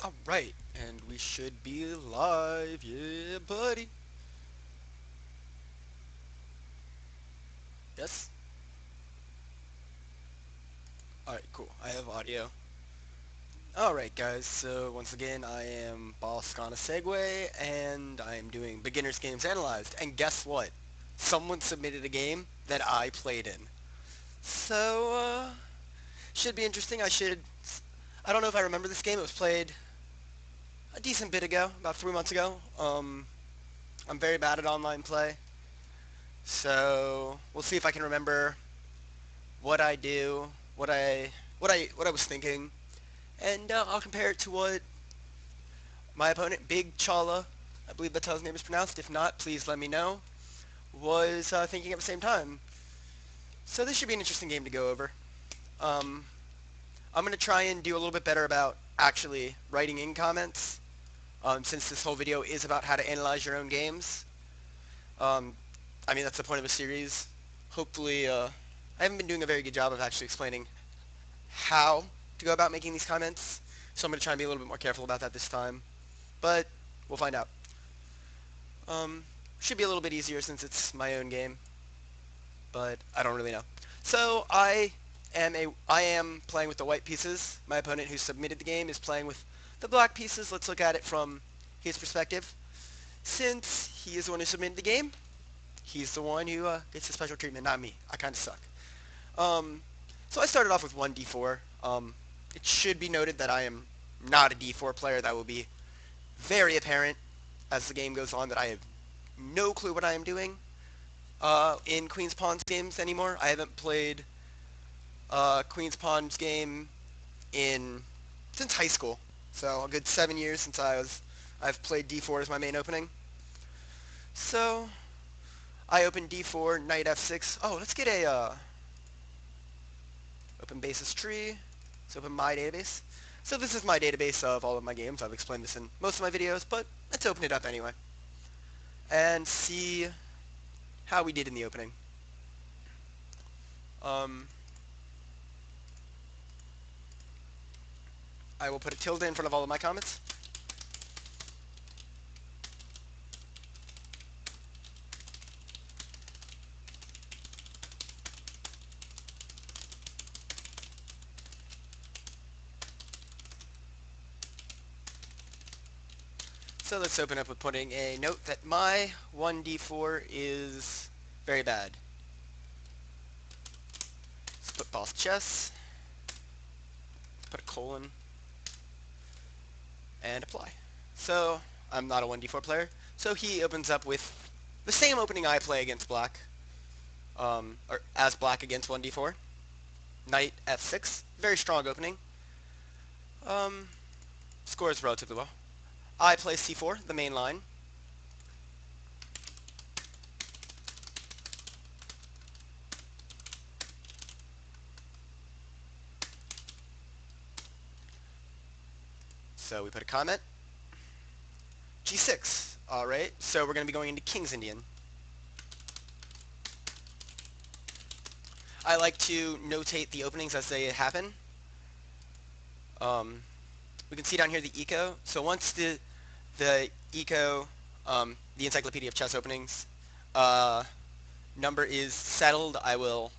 Alright, and we should be live, yeah buddy. Yes? Alright, cool. I have audio. Alright guys, so once again I am BossKonaSegway and I am doing Beginner's Games Analyzed. And guess what? Someone submitted a game that I played in. So, should be interesting. I don't know if I remember this game. It was played a decent bit ago, about 3 months ago. I'm very bad at online play. So, we'll see if I can remember what I do, what I was thinking, and I'll compare it to what my opponent, Bigchallah, I believe that's how his name is pronounced. If not, please let me know. Was thinking at the same time. So this should be an interesting game to go over. Um, I'm gonna try and do a little bit better about actually writing in comments, since this whole video is about how to analyze your own games. Um, I mean that's the point of a series. Hopefully, I haven't been doing a very good job of actually explaining how to go about making these comments, so I'm going to try and be a little bit more careful about that this time, but we'll find out. Um, should be a little bit easier since it's my own game, but I don't really know. So I am playing with the white pieces. My opponent who submitted the game is playing with the black pieces. Let's look at it from his perspective. Since he is the one who submitted the game, he's the one who gets the special treatment, not me. I kind of suck. Um, so I started off with 1d4. It should be noted that I am not a d4 player. That will be very apparent as the game goes on that I have no clue what I am doing in Queen's Pawns games anymore. I haven't played Queen's Pawns game in since high school. So a good 7 years since I've played d4 as my main opening. So I open d4, knight f6. Oh, let's get a open basis tree. Let's open my database. So this is my database of all of my games. I've explained this in most of my videos, but let's open it up anyway and see how we did in the opening. Um, I will put a tilde in front of all of my comments. So let's open up with putting a note that my 1d4 is very bad. Let's put boss chess, put a colon, and apply. So I'm not a 1d4 player. So he opens up with the same opening I play against black, or as black against 1d4. Knight f6, very strong opening. Um, Score is relatively low. I play c4, the main line. So we put a comment. g6. Alright, so we're going to be going into King's Indian. I like to notate the openings as they happen. We can see down here the eco. So once the eco, the Encyclopedia of Chess openings, number is settled, I will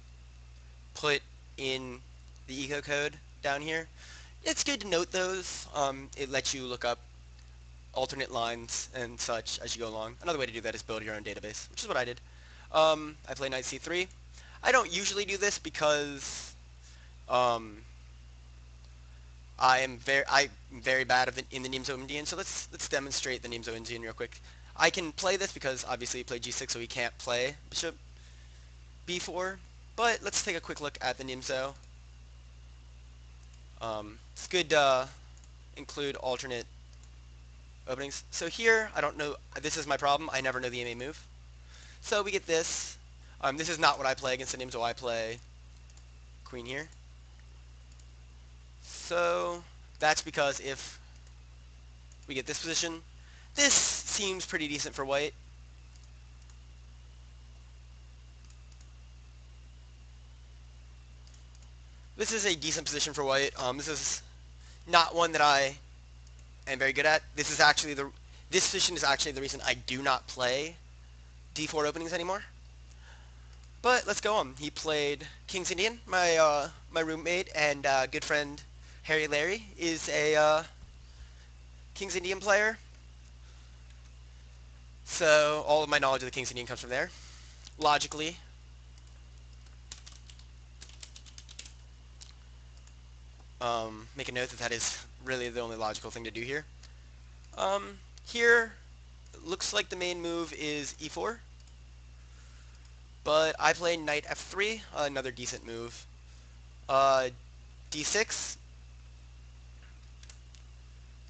put in the eco code down here. It's good to note those. It lets you look up alternate lines and such as you go along. Another way to do that is build your own database, which is what I did. I play knight c3. I don't usually do this because I'm very bad in the Nimzo Indian. So let's demonstrate the Nimzo Indian real quick. I can play this because obviously he played g6, so he can't play bishop b4. But let's take a quick look at the Nimzo. It's good to include alternate openings. So here, I don't know, this is my problem, I never know the MA move. So we get this. This is not what I play against the Nimzo. I play queen here. So that's because if we get this position, this seems pretty decent for white. This is a decent position for white. This is not one that I and very good at. This position is actually the reason I do not play d4 openings anymore. But let's go on. He played King's Indian. My roommate and good friend Harry Larry is a King's Indian player. So all of my knowledge of the King's Indian comes from there. Logically, make a note that that is really the only logical thing to do here. Here, looks like the main move is e4, but I play knight f3, another decent move. D6,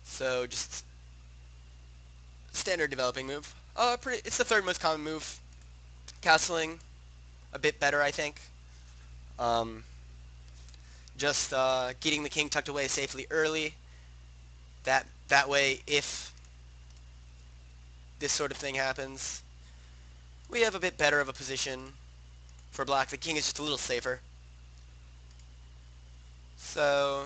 so just standard developing move. It's the third most common move. Castling, a bit better, I think. Um, just getting the king tucked away safely early. That way, if this sort of thing happens, we have a bit better of a position for black. The king is just a little safer. So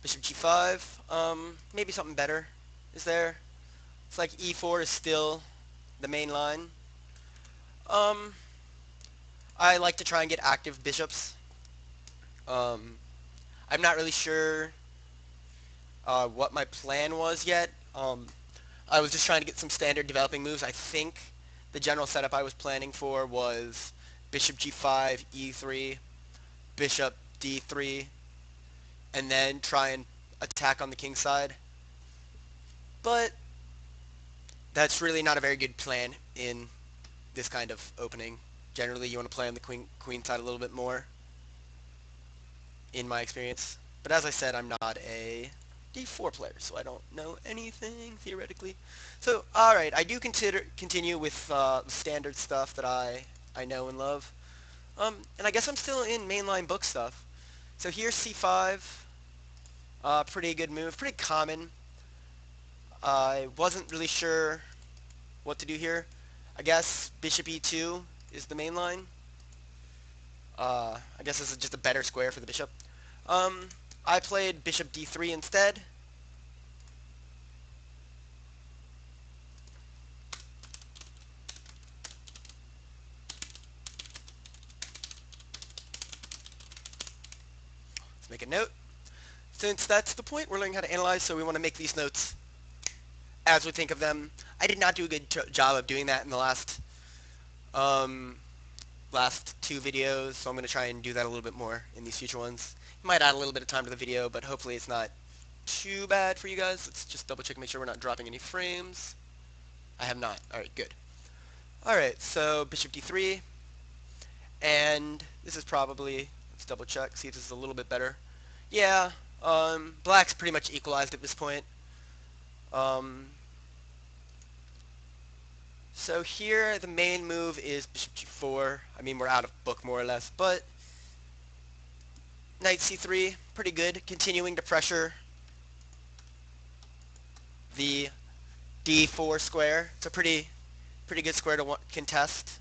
bishop g5, maybe something better is there. It's like e4 is still the main line. I like to try and get active bishops. I'm not really sure what my plan was yet. I was just trying to get some standard developing moves. I think the general setup I was planning for was bishop g5, e3, bishop d3, and then try and attack on the king side. But that's really not a very good plan in this kind of opening. Generally, you want to play on the queen side a little bit more, in my experience. But as I said, I'm not a d4 player, so I don't know anything theoretically. So, alright, I do continue with standard stuff that I know and love. And I guess I'm still in mainline book stuff. So here's c5. Pretty good move, pretty common. I wasn't really sure what to do here. I guess bishop e2 is the main line. I guess this is just a better square for the bishop. I played bishop d3 instead. Let's make a note. Since that's the point, we're learning how to analyze, so we want to make these notes as we think of them. I did not do a good job of doing that in the last two videos, so I'm going to try and do that a little bit more in these future ones. Might add a little bit of time to the video, but hopefully it's not too bad for you guys. Let's just double check and make sure we're not dropping any frames. I have not. Alright, good. Alright, so bishop d3, and this is probably, let's double check, see if this is a little bit better. Yeah, black's pretty much equalized at this point. So here, the main move is bishop g4. I mean, we're out of book more or less, but knight c3, pretty good, continuing to pressure the d4 square. It's a pretty good square to contest.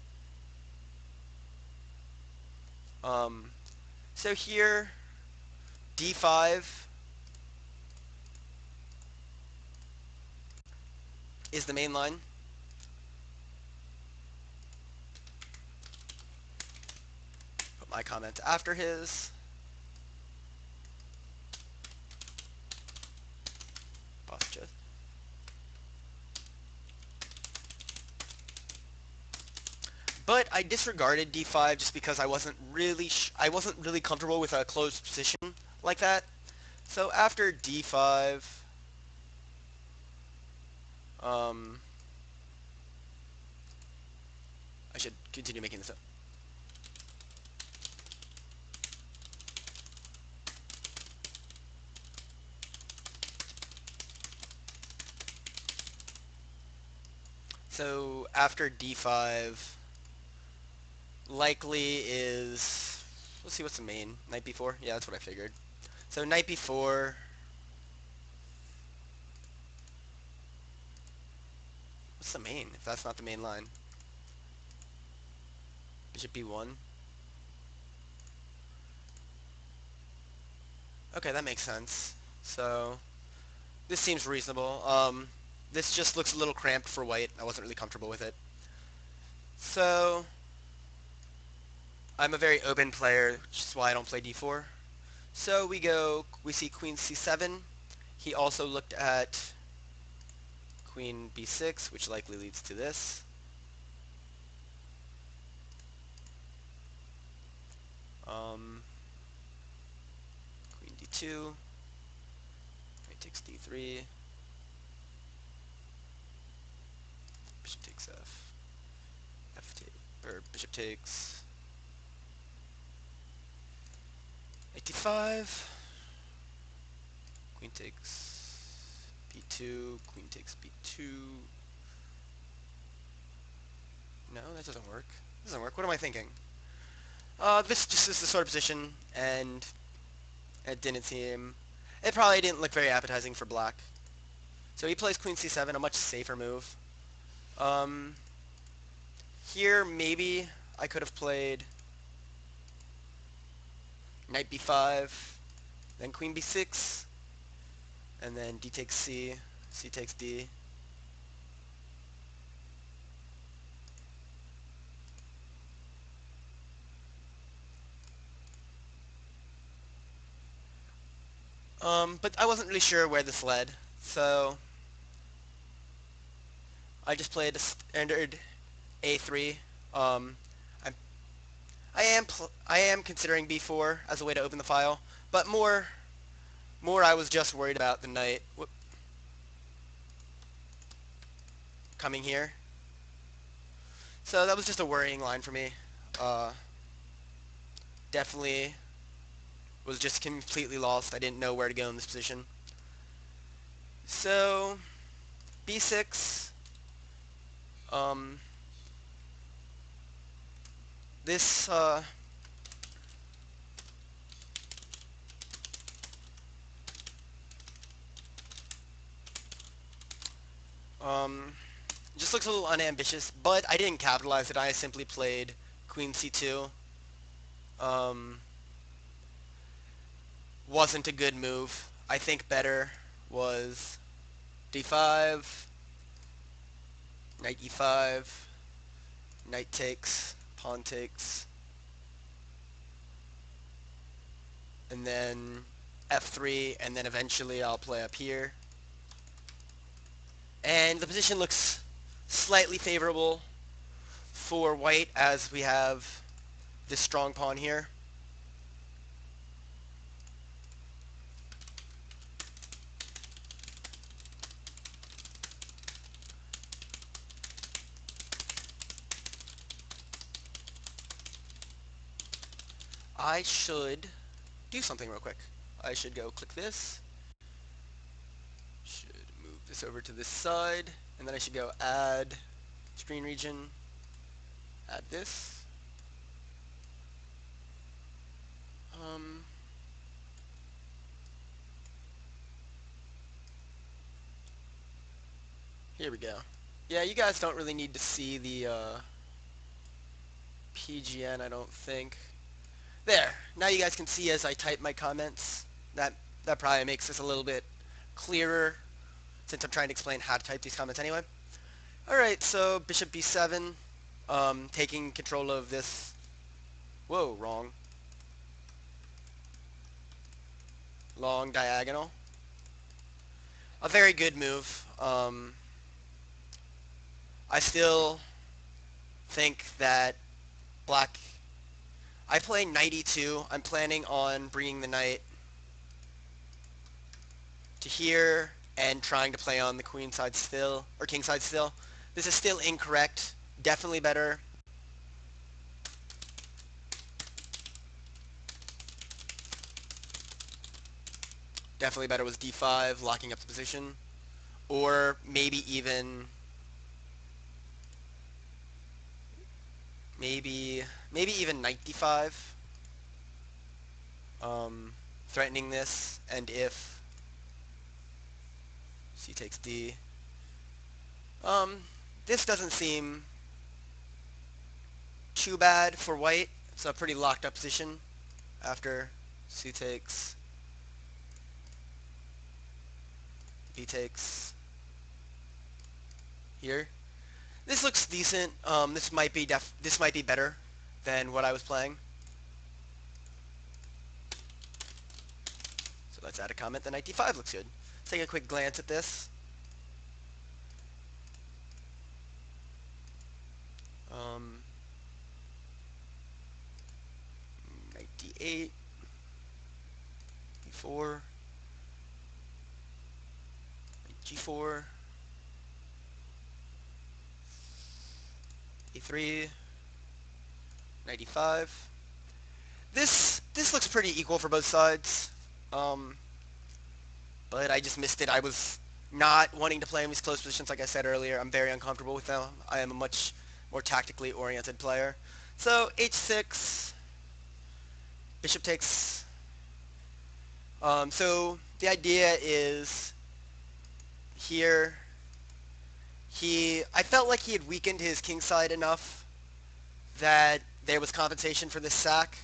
So here, d5 is the main line. Put my comment after his. But I disregarded d5 just because I wasn't really comfortable with a closed position like that. So after d5, I should continue making this up. So after d5, likely is, let's see, what's the main? Knight b4? Yeah, that's what I figured. So knight b4. What's the main, if that's not the main line? Bishop B1. Okay, that makes sense. So, this seems reasonable. This just looks a little cramped for white. I wasn't really comfortable with it. So, I'm a very open player, which is why I don't play D4. So we see Queen C7. He also looked at Queen B6, which likely leads to this. Queen D2. Knight takes D3. Bishop takes F. Or bishop takes Knight D5. Queen takes B2. Queen takes B2. No, that doesn't work. It doesn't work. What am I thinking? This just is the sort of position, and it didn't seem... It probably didn't look very appetizing for black. So he plays Queen C7, a much safer move. Um, Here, maybe I could have played Knight B5, then Queen B6, and then D takes C, C takes D. But I wasn't really sure where this led, so I just played a standard A3. Um, I'm, I am considering B4 as a way to open the file, but more I was just worried about the knight coming here. So that was just a worrying line for me. Definitely was just completely lost. I didn't know where to go in this position. So B6. Um, this um, just looks a little unambitious, but I didn't capitalize it. I simply played Queen C2. Um, wasn't a good move. I think better was D5, Knight E5, Knight takes, Pawn takes, and then F3, and then eventually I'll play up here. And the position looks slightly favorable for white as we have this strong pawn here. I should do something real quick. I should go click this. Should move this over to this side, and then I should go add screen region, add this. Um, Here we go. Yeah, you guys don't really need to see the PGN, I don't think. There. Now you guys can see as I type my comments. That probably makes this a little bit clearer since I'm trying to explain how to type these comments anyway. Alright, so bishop b7, taking control of this. Whoa, wrong. Long diagonal. A very good move. I still think that black... I play knight e2. I'm planning on bringing the knight to here and trying to play on the queen side still, or king side still. This is still incorrect. Definitely better. Definitely better was d5, locking up the position. Or maybe even... Maybe even knight d5. Threatening this, and if c takes d. Um, this doesn't seem too bad for white. It's a pretty locked up position after c takes, b takes here. This looks decent. This might be better than what I was playing. So let's add a comment. The knight d5 looks good. Let's take a quick glance at this. Knight d8, d4, knight g4, a3, knight d5. This looks pretty equal for both sides. But I just missed it. I was not wanting to play in these close positions, like I said earlier. I'm very uncomfortable with them. I am a much more tactically oriented player. So h6, bishop takes. So the idea is here. I felt like he had weakened his king side enough that there was compensation for this sack.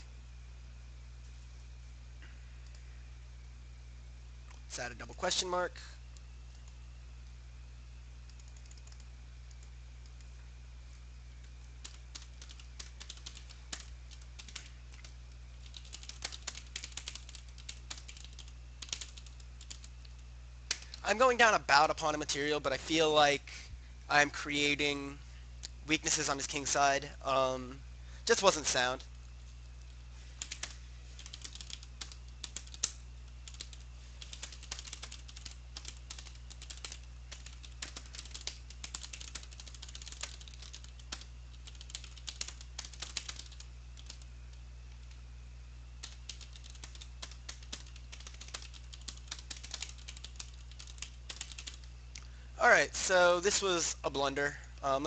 Let's add a double question mark. I'm going down about upon a material, but I feel like I'm creating weaknesses on his king side. Just wasn't sound. Alright, so this was a blunder.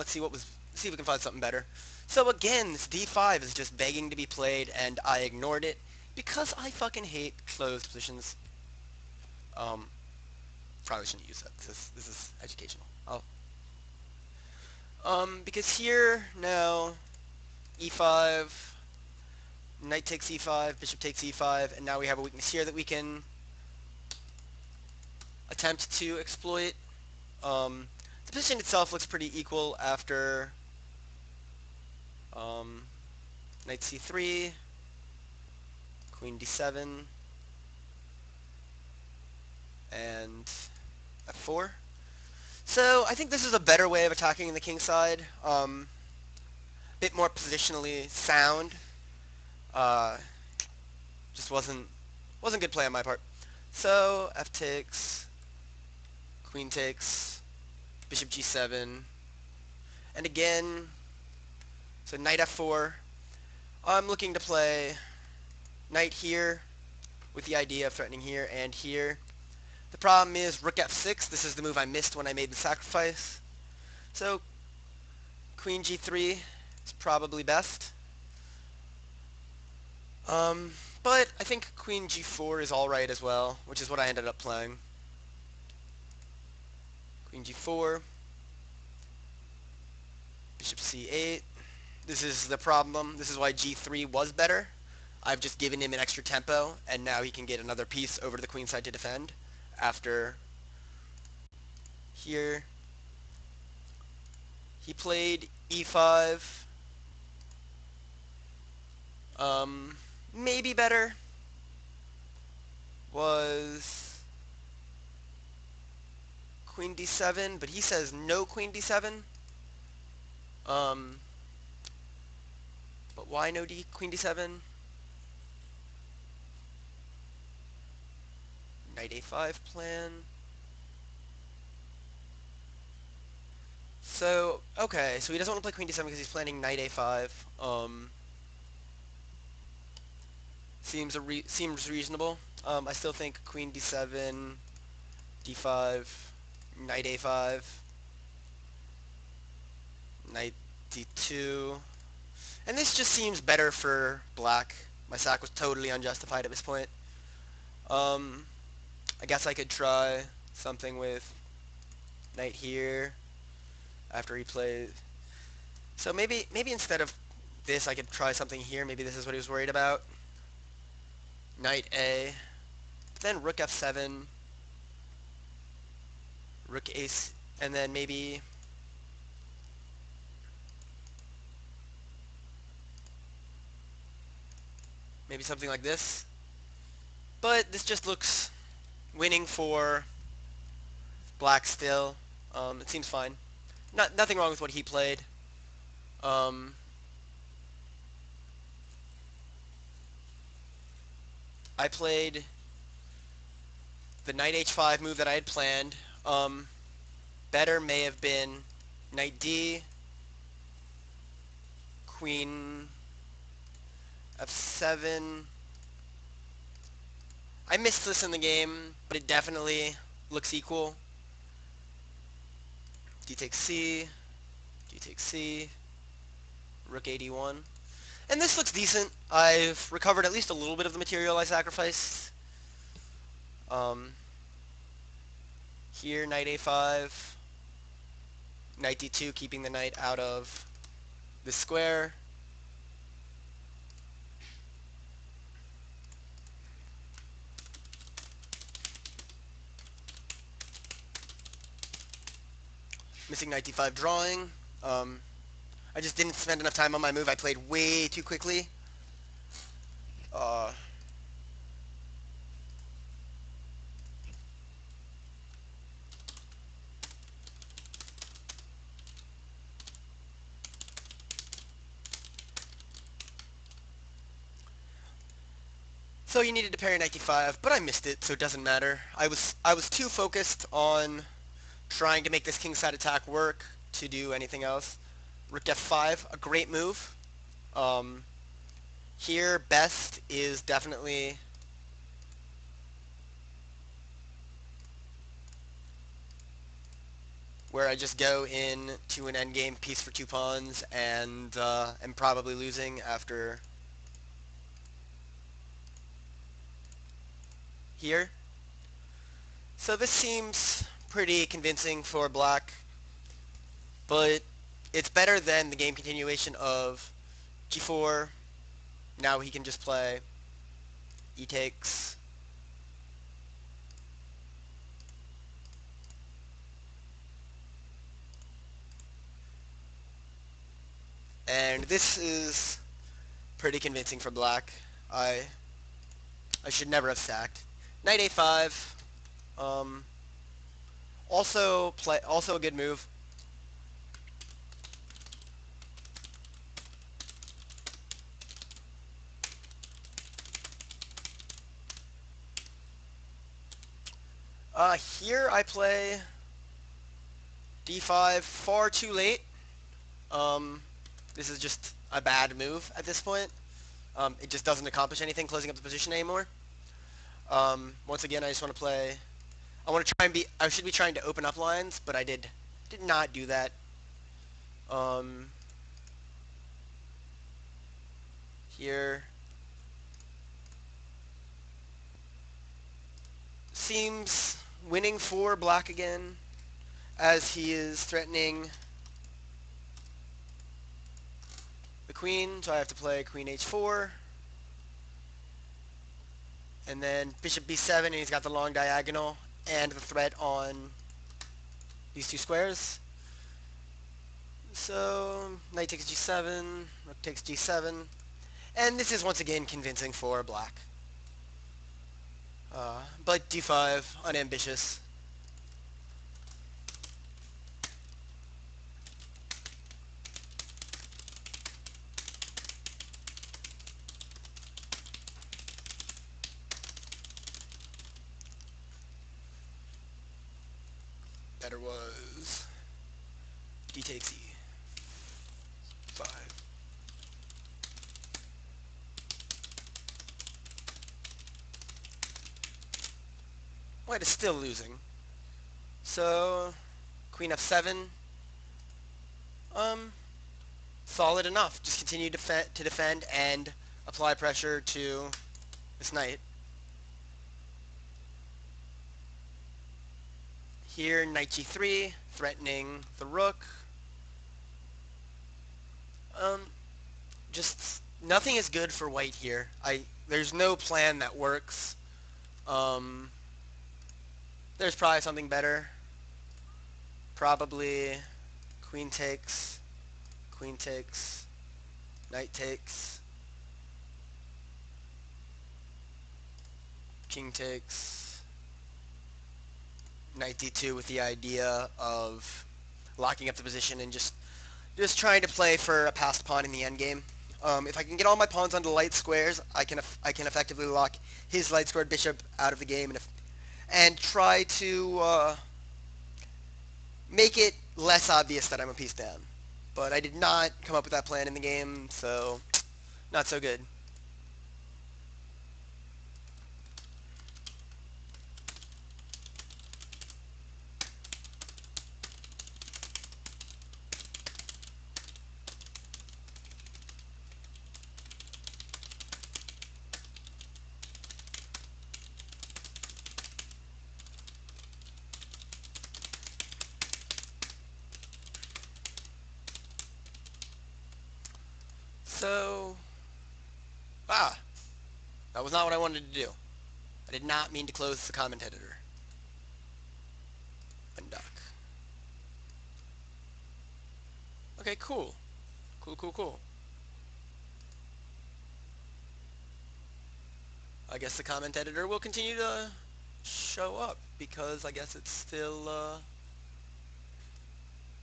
See if we can find something better. So again, this d5 is just begging to be played, and I ignored it because I fucking hate closed positions. Probably shouldn't use that. This is educational. Because here now, e5, knight takes e5, bishop takes e5, and now we have a weakness here that we can attempt to exploit. The position itself looks pretty equal after knight c3, queen d7, and f4. So I think this is a better way of attacking the king side. A bit more positionally sound. Just wasn't good play on my part. So f takes, queen takes, bishop g7, and again, so knight f4. I'm looking to play knight here with the idea of threatening here and here. The problem is rook f6. This is the move I missed when I made the sacrifice. So queen g3 is probably best. But I think queen g4 is alright as well, which is what I ended up playing. Queen g4, bishop c8. This is the problem. This is why g3 was better. I've just given him an extra tempo, and now he can get another piece over to the queen side to defend. After here, he played e5. Maybe better was queen d7, but he says no queen d7. But why no queen d7? Knight a5 plan. So, okay, so he doesn't want to play queen d7 because he's planning knight a5. Seems reasonable. I still think queen d7, d5, knight a5, knight d2. And this just seems better for black. My sack was totally unjustified at this point. I guess I could try something with knight here after he plays. So maybe instead of this, I could try something here. Maybe this is what he was worried about. Knight A. Then rook f7. Rook ace. And then maybe... maybe something like this. But this just looks winning for black still. It seems fine. Nothing wrong with what he played. I played the knight h5 move that I had planned. Better may have been knight d, queen f7. I missed this in the game, but it definitely looks equal. D takes c, d takes c, rook a1. And this looks decent. I've recovered at least a little bit of the material I sacrificed. Here, knight a5, knight d2, keeping the knight out of the square. Missing knight d5 drawing. I just didn't spend enough time on my move. I played way too quickly. So you needed to parry knight d5, but I missed it, so it doesn't matter. I was too focused on trying to make this kingside attack work to do anything else. Rook f5, a great move. Here, best is definitely where I just go in to an endgame piece for 2 pawns and am probably losing after here. So this seems pretty convincing for black, but it's better than the game continuation of g4. Now he can just play e takes. And this is pretty convincing for black. I should never have sacked. Knight a5. Also a good move. Here I play d5 far too late. This is just a bad move at this point. It just doesn't accomplish anything closing up the position anymore. Once again, I just want to play... I should be trying to open up lines, but I did not do that. Here... seems winning for black again, as he is threatening the queen, so I have to play queen h4. And then bishop b7, and he's got the long diagonal and the threat on these 2 squares. So knight takes g7, rook takes g7, and this is once again convincing for black. But d5, unambitious. Better was d takes e5. White is still losing. So queen f7. Solid enough. Just continue to defend and apply pressure to this knight. Here, knight g3, threatening the rook. just nothing is good for white here. There's no plan that works. Um, there's probably something better. Probably queen takes, knight takes, king takes, knight d2 with the idea of locking up the position and just trying to play for a passed pawn in the endgame. If I can get all my pawns onto light squares, I can effectively lock his light squared bishop out of the game and try to make it less obvious that I'm a piece down. But I did not come up with that plan in the game, so not so good. So, ah, that was not what I wanted to do. I did not mean to close the comment editor. Undock. Okay, cool. Cool. I guess the comment editor will continue to show up because I guess it's still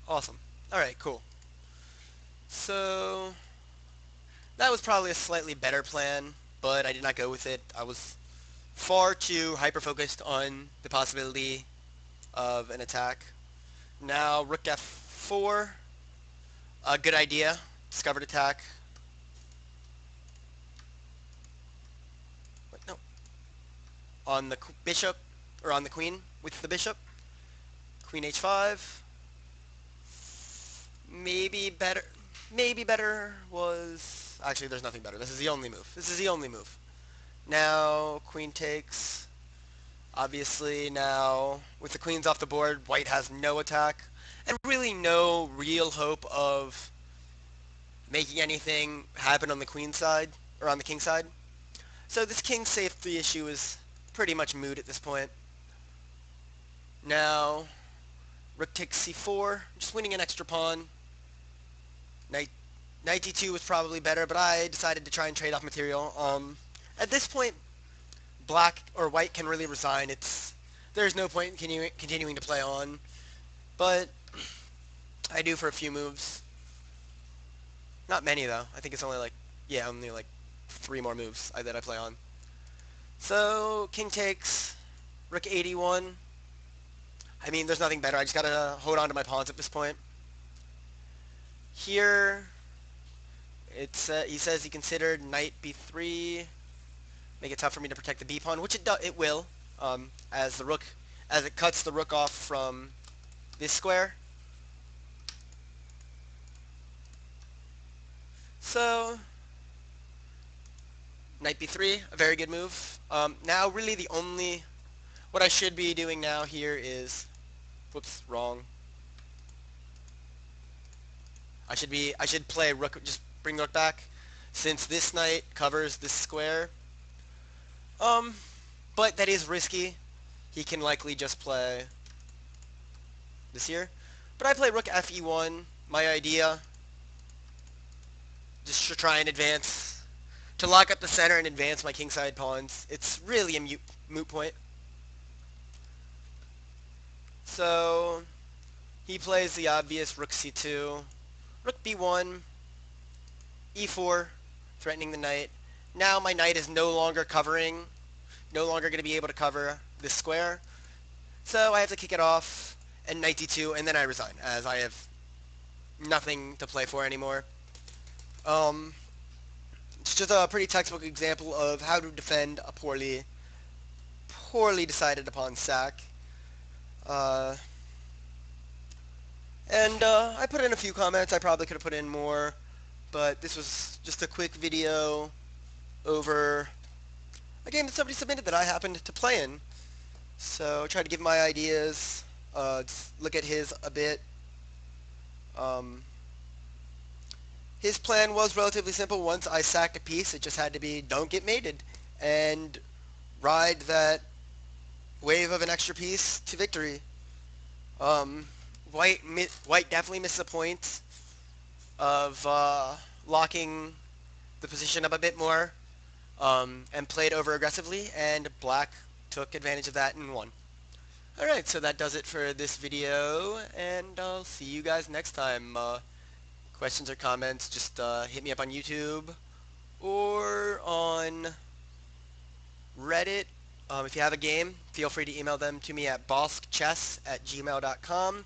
awesome. Alright, cool. So, that was probably a slightly better plan, but I did not go with it. I was far too hyper-focused on the possibility of an attack. Now, rook f4. A good idea. Discovered attack. Wait, no. On the bishop, or on the queen with the bishop. Queen h5. Maybe better. Maybe better was... Actually, there's nothing better. This is the only move. Now, queen takes. Obviously, now, with the queens off the board, white has no attack. And really no real hope of making anything happen on the queen side, or on the king side. So this king safety issue is pretty much moot at this point. Now, rook takes c4, just winning an extra pawn. Knight d2 was probably better, but I decided to try and trade off material. At this point, black or white can really resign. There's no point in continuing to play on, but I do for a few moves. Not many though. I think it's only only like 3 more moves that I play on. So king takes, rook 81. I mean, there's nothing better. I just gotta hold on to my pawns at this point. Here, he says he considered knight b3, make it tough for me to protect the b pawn, which it will, as it cuts the rook off from this square. So, knight b3, a very good move. Now, really what I should be doing now here is, whoops, wrong. I should play rook, just bring rook back, since this knight covers this square. But that is risky. He can likely just play this here. But I play rook fe1, my idea, just to try and advance, to lock up the center and advance my kingside pawns. It's really a moot point. So, he plays the obvious rook c2, rook b1, e4, threatening the knight. Now my knight is no longer going to be able to cover this square. So I have to kick it off, and knight d2, and then I resign, as I have nothing to play for anymore. It's just a pretty textbook example of how to defend a poorly decided upon sack. I put in a few comments. I probably could have put in more, but this was just a quick video over a game that somebody submitted that I happened to play in. So I tried to give my ideas, look at his a bit, his plan was relatively simple. Once I sacked a piece, it just had to be don't get mated and ride that wave of an extra piece to victory. Um, White definitely missed the point of locking the position up a bit more and played over aggressively, and Black took advantage of that and won. Alright, so that does it for this video, and I'll see you guys next time. Questions or comments, just hit me up on YouTube or on Reddit. If you have a game, feel free to email them to me at bosschess@gmail.com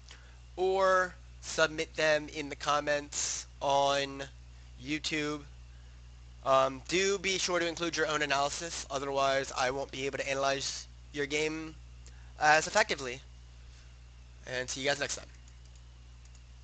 or submit them in the comments on YouTube. Do be sure to include your own analysis, otherwise I won't be able to analyze your game as effectively. And see you guys next time.